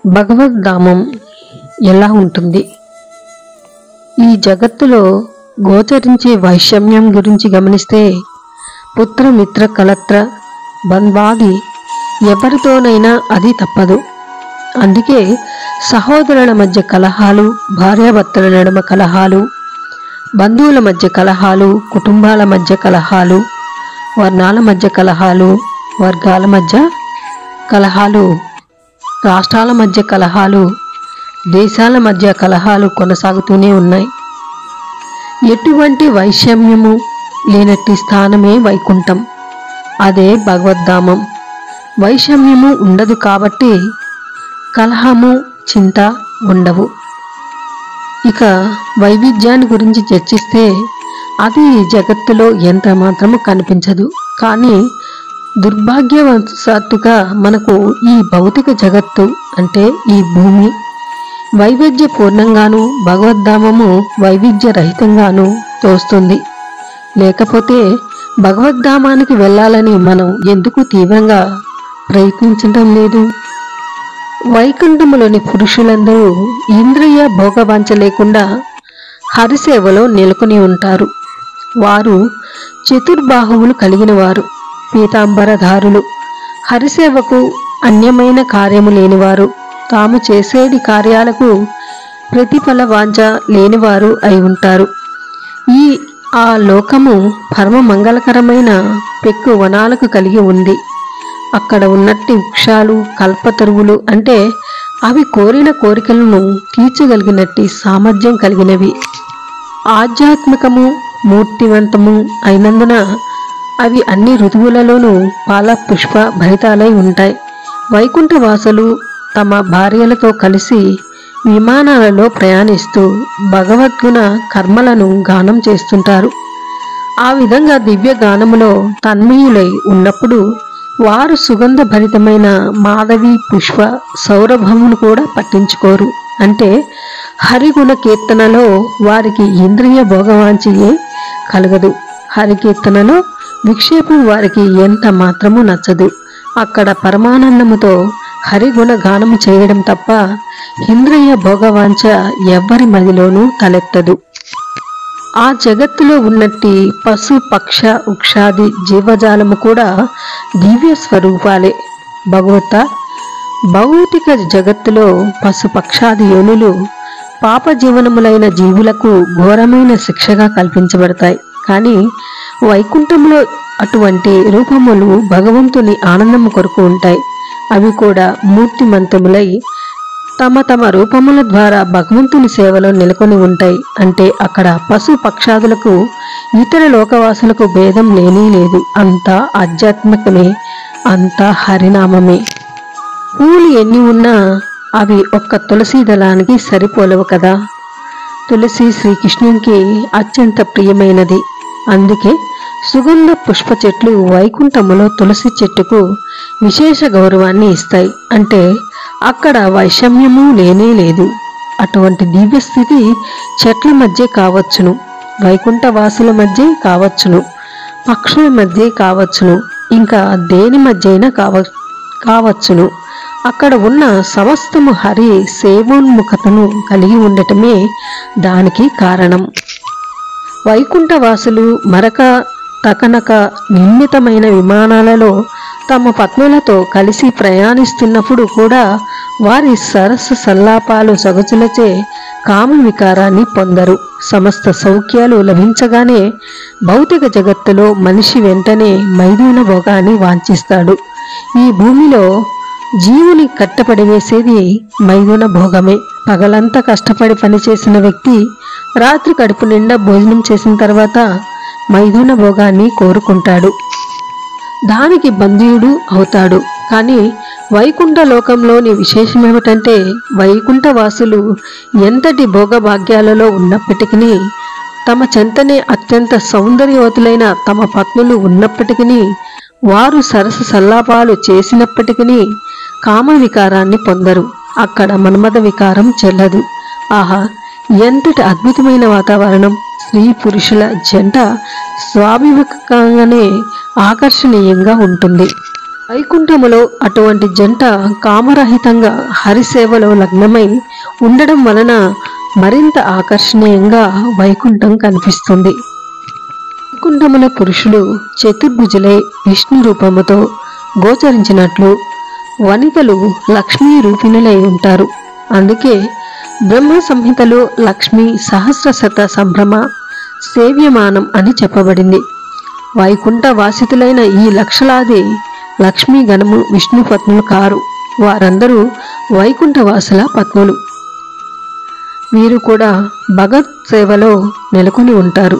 భగవద్ధామం ఎలా ఉంటుంది? ఈ జగత్తులో గోచరించే వైషమ్యం గురించి గమనిస్తే పుత్ర మిత్ర కలత్ర బంధ్వాది ఎవరితోనైనా అది తప్పదు. అందుకే సహోదరుల మధ్య కలహాలు, భార్యాభర్తల నడుమ కలహాలు, బంధువుల మధ్య కలహాలు, కుటుంబాల మధ్య కలహాలు, వర్ణాల మధ్య కలహాలు, వర్గాల మధ్య కలహాలు, రాష్ట్రాల మధ్య కలహాలు, దేశాల మధ్య కలహాలు కొనసాగుతూనే ఉన్నాయి. ఎటువంటి వైషమ్యము లేనట్టి స్థానమే వైకుంఠం. అదే భగవద్ధామం. వైషమ్యము ఉండదు కాబట్టి కలహము, చింత ఉండవు. ఇక వైవిధ్యాన్ని గురించి చర్చిస్తే అది జగత్తులో ఎంత మాత్రము కనిపించదు. కానీ దుర్భాగ్యవశాత్తుగా మనకు ఈ భౌతిక జగత్తు అంటే ఈ భూమి వైవిధ్య పూర్ణంగాను, భగవద్ధామము వైవిధ్య రహితంగాను తోస్తుంది. లేకపోతే భగవద్ధామానికి వెళ్ళాలని మనం ఎందుకు తీవ్రంగా ప్రయత్నించడం లేదు? వైకుంఠములోని పురుషులందరూ ఇంద్రియ భోగవాంఛ లేకుండా హరిసేవలో నెలకొని ఉంటారు. వారు చతుర్బాహువులు కలిగిన వారు, పీతాంబరధారులు, హరిసేవకు అన్యమైన కార్యము లేనివారు, తాము చేసేది కార్యాలకు ప్రతిఫల వాంఛ లేనివారు అయి ఉంటారు. ఆ లోకము పరమ మంగళకరమైన పెక్కు వనాలకు కలిగి ఉంది. అక్కడ ఉన్నట్టి వృక్షాలు, కల్పతరువులు అంటే అవి కోరిన కోరికలను తీర్చగలిగినట్టి సామర్థ్యం కలిగినవి. ఆధ్యాత్మికము, మూర్తివంతము అయినందున అవి అన్ని ఋతువులలోనూ పాల పుష్ప భరితాలై ఉంటాయి. వైకుంఠవాసులు తమ భార్యలతో కలిసి విమానాలలో ప్రయాణిస్తూ భగవద్గుణ కర్మలను గానం చేస్తుంటారు. ఆ విధంగా దివ్య గానములో తన్మయులై ఉన్నప్పుడు వారు సుగంధ భరితమైన మాధవి పుష్ప సౌరభమును కూడా పట్టించుకోరు. అంటే హరిగుణ కీర్తనలో వారికి ఇంద్రియ భోగవాంఛయే కలగదు. హరికీర్తనలో విక్షేపం వారికి ఎంత మాత్రము నచ్చదు. అక్కడ పరమానందముతో హరిగుణ గానము చేయడం తప్ప ఇంద్రియ భోగవాంఛ ఎవ్వరి మదిలోనూ తలెత్తదు. ఆ జగత్తులో ఉన్నట్టి పశు పక్ష వృక్షాది జీవజాలము కూడా దివ్య స్వరూపాలే. భౌతిక జగత్తులో పశు పక్షాది యోనులు పాప జీవనములైన జీవులకు ఘోరమైన శిక్షగా కల్పించబడతాయి. కానీ వైకుంఠంలో అటువంటి రూపములు భగవంతుని ఆనందము కొరకు ఉంటాయి. అవి కూడా మూర్తిమంతములై తమ తమ రూపముల ద్వారా భగవంతుని సేవలో నెలకొని ఉంటాయి. అంటే అక్కడ పశు పక్షాదులకు ఇతర లోకవాసులకు భేదం లేనే లేదు. అంతా ఆధ్యాత్మికమే, అంతా హరినామమే. పూలు ఎన్ని ఉన్నా అవి ఒక్క తులసి దళానికి సరిపోలవు కదా. తులసి శ్రీకృష్ణునికి అత్యంత ప్రియమైనది. అందుకే సుగంధ పుష్ప చెట్లు వైకుంఠములో తులసి చెట్టుకు విశేష గౌరవాన్ని ఇస్తాయి. అంటే అక్కడ వైషమ్యము లేనే లేదు. అటువంటి దివ్యస్థితి చెట్ల మధ్య కావచ్చును, వైకుంఠవాసుల మధ్య కావచ్చును, పక్షుల మధ్య కావచ్చును, ఇంకా దేని మధ్య అయినా కావచ్చును. అక్కడ ఉన్న సమస్తము హరి సేవోన్ముఖతను కలిగి ఉండటమే దానికి కారణం. వైకుంఠవాసులు మరక తకనక నిర్మితమైన విమానాలలో తమ పత్నులతో కలిసి ప్రయాణిస్తున్నప్పుడు కూడా వారి సరస్సు సల్లాపాలు సొగసులచే కామ వికారాన్ని పొందరు. సమస్త సౌఖ్యాలు లభించగానే భౌతిక జగత్తులో మనిషి వెంటనే మైథున భోగాన్ని వాంఛిస్తాడు. ఈ భూమిలో జీవుని కట్టపడివేసేది మైథున భోగమే. పగలంతా కష్టపడి పనిచేసిన వ్యక్తి రాత్రి కడుపు నిండా భోజనం చేసిన తర్వాత మైథున భోగాన్ని కోరుకుంటాడు, దానికి బంధీయుడు అవుతాడు. కానీ వైకుంఠ లోకంలోని విశేషమేమిటంటే వైకుంఠవాసులు ఎంతటి భోగభాగ్యాలలో ఉన్నప్పటికీ, తమ చెంతనే అత్యంత సౌందర్యవతులైన తమ పత్నులు ఉన్నప్పటికీ, వారు సరస సల్లాపాలు చేసినప్పటికీ కామ వికారాన్ని పొందరు. అక్కడ మన్మథ వికారం చెల్లదు. ఆహా, ఎంతటి అద్భుతమైన వాతావరణం! స్త్రీ పురుషుల జంట స్వాభిముఖంగానే ఆకర్షణీయంగా ఉంటుంది. వైకుంఠములో అటువంటి జంట కామరహితంగా హరిసేవలో లగ్నమై ఉండడం వలన మరింత ఆకర్షణీయంగా వైకుంఠం కనిపిస్తుంది. వైకుంఠముల పురుషులు చతుర్భుజులై విష్ణు రూపముతో గోచరించినట్లు వనితలు లక్ష్మీ రూపిణులై ఉంటారు. అందుకే బ్రహ్మ సంహితలో లక్ష్మీ సహస్రశత సంభ్రమ సేవ్యమానం అని చెప్పబడింది. వైకుంఠ వాసితులైన ఈ లక్షలాది లక్ష్మీ గణము విష్ణు పత్నులు కారు. వారందరూ వైకుంఠవాసుల పత్నులు. వీరు కూడా భగత్ సేవలో నెలకొని ఉంటారు.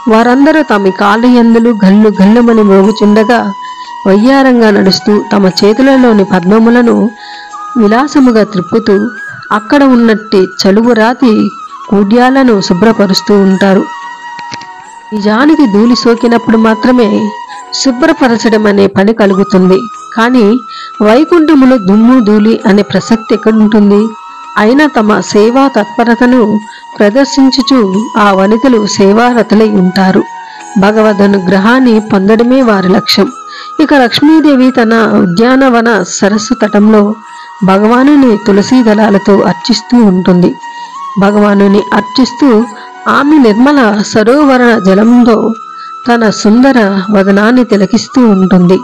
వారందరూ తమ కాళ్ళయందులు గల్లు గల్లుమని మోగుచుండగా వయ్యారంగా నడుస్తూ తమ చేతులలోని పద్మములను విలాసముగా త్రిప్పుతూ అక్కడ ఉన్నట్టి చలువు రాతి కూడ్యాలను శుభ్రపరుస్తూ ఉంటారు. నిజానికి ధూళి సోకినప్పుడు మాత్రమే శుభ్రపరచడం అనే పని కలుగుతుంది. కానీ వైకుంఠములో దుమ్ము ధూళి అనే ప్రసక్తి ఎక్కడుంటుంది? అయినా తమ సేవా తత్పరతను ప్రదర్శించుచు ఆ వనితలు సేవారతులై ఉంటారు. భగవదనుగ్రహాన్ని పొందడమే వారి లక్ష్యం. ఇక లక్ష్మీదేవి తన ఉద్యానవన సరస్సు తటంలో భగవానుని తులసీ దళాలతో అర్చిస్తూ ఉంటుంది. భగవానుని అర్చిస్తూ ఆమె నిర్మల సరోవర జలంలో తన సుందర వదనాన్ని తిలకిస్తూ ఉంటుంది.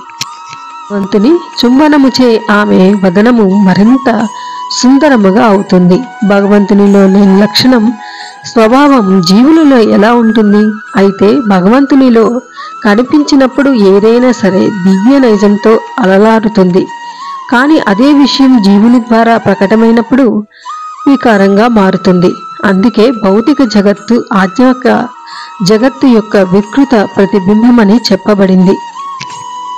భగవంతుని చుంబనముచే ఆమె వదనము మరింత సుందరముగా అవుతుంది. భగవంతునిలో లేని లక్షణం స్వభావం జీవులలో ఎలా ఉంటుంది? అయితే భగవంతునిలో కనిపించినప్పుడు ఏదైనా సరే దివ్య నైజంతో అలలాడుతుంది. కానీ అదే విషయం జీవుని ద్వారా ప్రకటమైనప్పుడు వికారంగా మారుతుంది. అందుకే భౌతిక జగత్తు ఆధ్యాత్మిక జగత్తు యొక్క వికృత ప్రతిబింబమని చెప్పబడింది.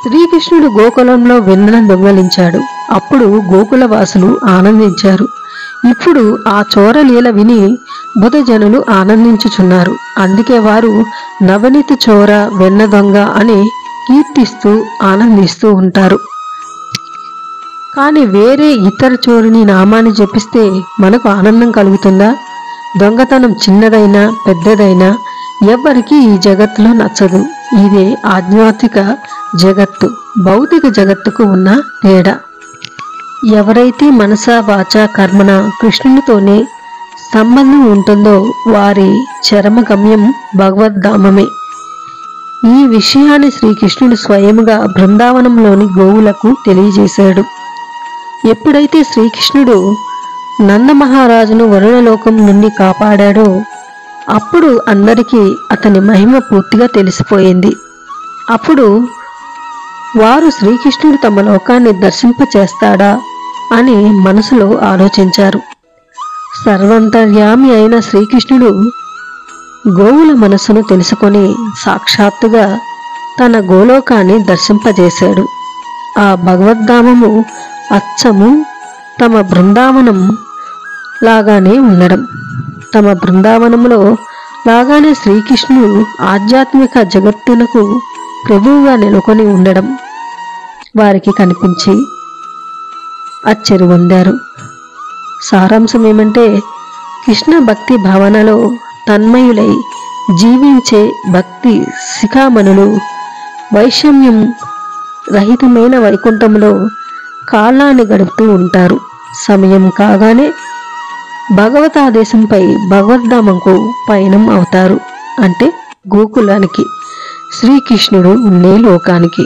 శ్రీకృష్ణుడు గోకులంలో వెన్నెలను దొంగలించాడు. అప్పుడు గోకులవాసులు ఆనందించారు. ఇప్పుడు ఆ చోరలీల విని బుధజనులు ఆనందించుచున్నారు. అందుకే వారు నవనీత చోర వెన్న దొంగ అని కీర్తిస్తూ ఆనందిస్తూ ఉంటారు. కానీ వేరే ఇతర చోరుని నామాన్ని జపిస్తే మనకు ఆనందం కలుగుతుందా? దొంగతనం చిన్నదైనా పెద్దదైనా ఎవ్వరికి ఈ జగత్తులో నచ్చదు. ఇదే ఆధ్యాత్మిక జగత్తు భౌతిక జగత్తుకు ఉన్న తేడా. ఎవరైతే మనస వాచ కర్మన కృష్ణునితోనే సంబంధం ఉంటుందో వారి చరమగమ్యం భగవద్ధామమే. ఈ విషయాన్ని శ్రీకృష్ణుడు స్వయముగా బృందావనంలోని గోవులకు తెలియజేశాడు. ఎప్పుడైతే శ్రీకృష్ణుడు నందమహారాజును వరుణలోకం నుండి కాపాడాడో అప్పుడు అందరికీ అతని మహిమ పూర్తిగా తెలిసిపోయింది. అప్పుడు వారు శ్రీకృష్ణుడు తమ లోకాన్ని దర్శింపచేస్తాడా అని మనసులో ఆలోచించారు. సర్వంతర్యామి అయిన శ్రీకృష్ణుడు గోవుల మనసును తెలుసుకొని సాక్షాత్తుగా తన గోలోకాన్ని దర్శింపజేశాడు. ఆ భగవద్ధామము అచ్చము తమ బృందావనం లాగానే ఉండడం, తమ బృందావనంలో లాగానే శ్రీకృష్ణుడు ఆధ్యాత్మిక జగత్తునకు ప్రభువుగా నెలకొని ఉండడం వారికి కనిపించి ఆశ్చర్య పొందారు. సారాంశం ఏమంటే కృష్ణ భక్తి భావనలో తన్మయులై జీవించే భక్తి శిఖామణులు వైషమ్యం రహితమైన వైకుంఠంలో కాలాన్ని గడుపుతూ ఉంటారు. సమయం కాగానే భగవతాదేశంపై భగవద్ధామంకు పయనం అవుతారు. అంటే గోకులానికి, శ్రీకృష్ణుడు ఉండే లోకానికి.